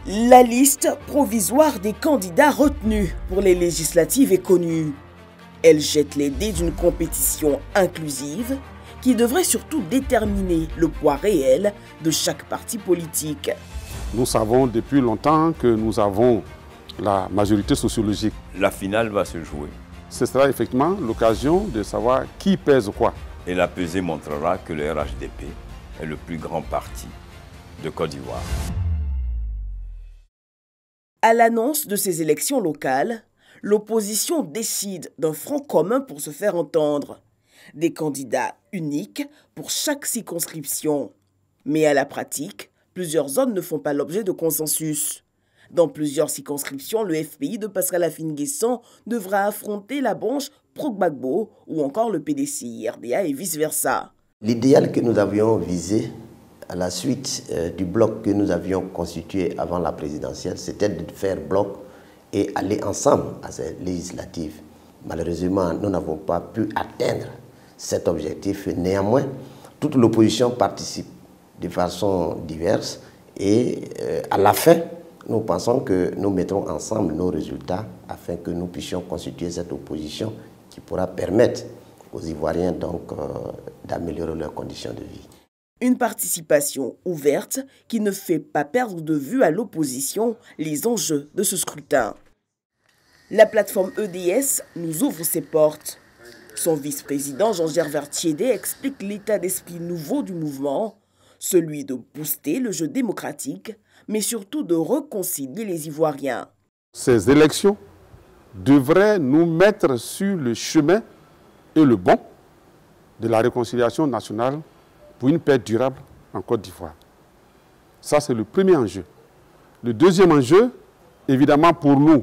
La liste provisoire des candidats retenus pour les législatives est connue. Elle jette les dés d'une compétition inclusive qui devrait surtout déterminer le poids réel de chaque parti politique. Nous savons depuis longtemps que nous avons la majorité sociologique. La finale va se jouer. Ce sera effectivement l'occasion de savoir qui pèse quoi. Et la pesée montrera que le RHDP est le plus grand parti de Côte d'Ivoire. À l'annonce de ces élections locales, l'opposition décide d'un front commun pour se faire entendre. Des candidats uniques pour chaque circonscription. Mais à la pratique, plusieurs zones ne font pas l'objet de consensus. Dans plusieurs circonscriptions, le FPI de Pascal Affi-N'Guessan devra affronter la branche Pro-Gbagbo ou encore le PDCI-RDA et vice-versa. L'idéal que nous avions visé à la suite du bloc que nous avions constitué avant la présidentielle, c'était de faire bloc et aller ensemble à ces législatives. Malheureusement, nous n'avons pas pu atteindre cet objectif. Néanmoins, toute l'opposition participe de façon diverse et à la fin, nous pensons que nous mettrons ensemble nos résultats afin que nous puissions constituer cette opposition qui pourra permettre aux Ivoiriens d'améliorer leurs conditions de vie. Une participation ouverte qui ne fait pas perdre de vue à l'opposition les enjeux de ce scrutin. La plateforme EDS nous ouvre ses portes. Son vice-président Jean-Gervais Thiédé explique l'état d'esprit nouveau du mouvement, celui de booster le jeu démocratique, mais surtout de réconcilier les Ivoiriens. Ces élections devraient nous mettre sur le chemin et le bon de la réconciliation nationale pour une paix durable en Côte d'Ivoire. Ça, c'est le premier enjeu. Le deuxième enjeu, évidemment pour nous,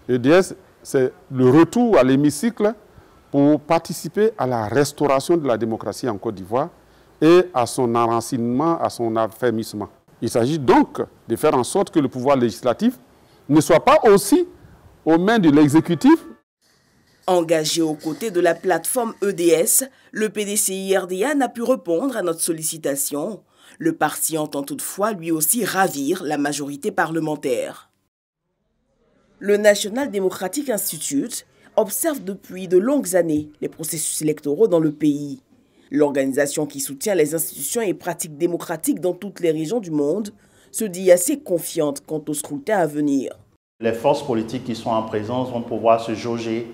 EDS, c'est le retour à l'hémicycle pour participer à la restauration de la démocratie en Côte d'Ivoire et à son enracinement, à son affermissement. Il s'agit donc de faire en sorte que le pouvoir législatif ne soit pas aussi aux mains de l'exécutif. Engagé aux côtés de la plateforme EDS, le PDCI-RDA n'a pu répondre à notre sollicitation. Le parti entend toutefois lui aussi ravir la majorité parlementaire. Le National Democratic Institute observe depuis de longues années les processus électoraux dans le pays. L'organisation qui soutient les institutions et pratiques démocratiques dans toutes les régions du monde se dit assez confiante quant au scrutin à venir. Les forces politiques qui sont en présence vont pouvoir se jauger.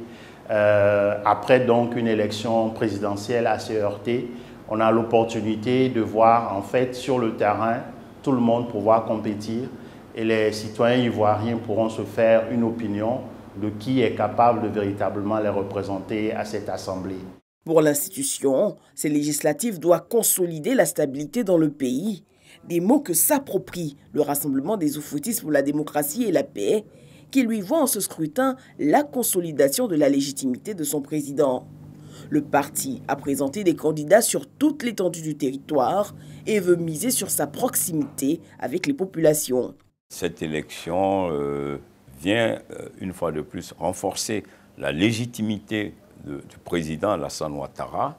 Après donc une élection présidentielle assez heurtée, on a l'opportunité de voir en fait sur le terrain tout le monde pouvoir compétir et les citoyens ivoiriens pourront se faire une opinion de qui est capable de véritablement les représenter à cette assemblée. Pour l'institution, ces législatives doivent consolider la stabilité dans le pays, des mots que s'approprie le Rassemblement des Oufoutistes pour la démocratie et la paix, qui lui voit en ce scrutin la consolidation de la légitimité de son président. Le parti a présenté des candidats sur toute l'étendue du territoire et veut miser sur sa proximité avec les populations. Cette élection vient une fois de plus renforcer la légitimité du président Alassane Ouattara,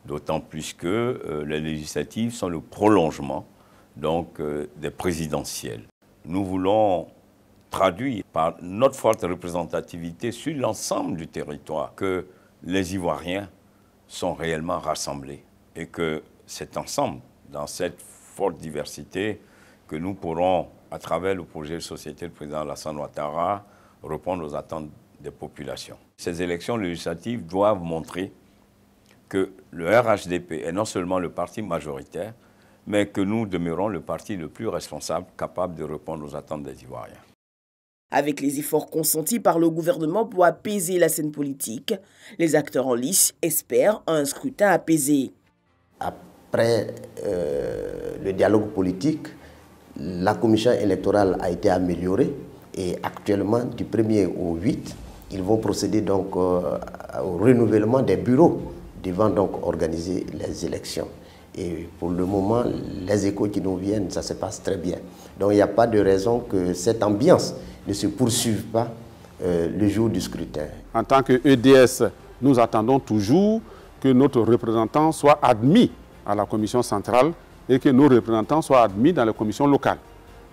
d'autant plus que les législatives sont le prolongement donc, des présidentielles. Nous voulons traduire par notre forte représentativité sur l'ensemble du territoire que les Ivoiriens sont réellement rassemblés et que c'est ensemble, dans cette forte diversité, que nous pourrons, à travers le projet de société du président Alassane Ouattara, répondre aux attentes des populations. Ces élections législatives doivent montrer que le RHDP est non seulement le parti majoritaire, mais que nous demeurons le parti le plus responsable, capable de répondre aux attentes des Ivoiriens. Avec les efforts consentis par le gouvernement pour apaiser la scène politique, les acteurs en lice espèrent un scrutin apaisé. Après le dialogue politique, la commission électorale a été améliorée et actuellement, du 1er au 8, ils vont procéder donc au renouvellement des bureaux devant donc organiser les élections. Et pour le moment, les échos qui nous viennent, ça se passe très bien. Donc il n'y a pas de raison que cette ambiance ne se poursuive pas le jour du scrutin. En tant que EDS, nous attendons toujours que notre représentant soit admis à la commission centrale et que nos représentants soient admis dans les commissions locales.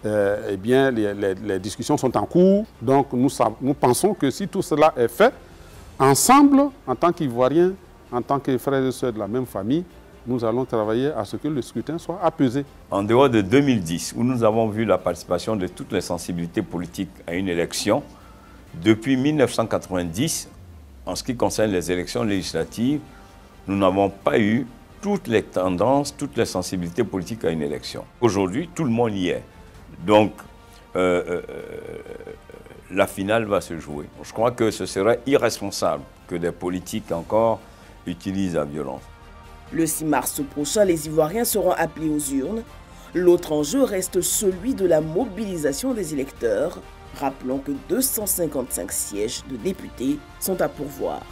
eh bien, les discussions sont en cours. Donc nous pensons que si tout cela est fait, ensemble, en tant qu'Ivoiriens, en tant que frères et sœurs de la même famille, nous allons travailler à ce que le scrutin soit apaisé. En dehors de 2010, où nous avons vu la participation de toutes les sensibilités politiques à une élection, depuis 1990, en ce qui concerne les élections législatives, nous n'avons pas eu toutes les tendances, toutes les sensibilités politiques à une élection. Aujourd'hui, tout le monde y est. Donc, la finale va se jouer. Je crois que ce serait irresponsable que des politiques encore utilisent la violence. Le 6 mars prochain, les Ivoiriens seront appelés aux urnes. L'autre enjeu reste celui de la mobilisation des électeurs. Rappelons que 255 sièges de députés sont à pourvoir.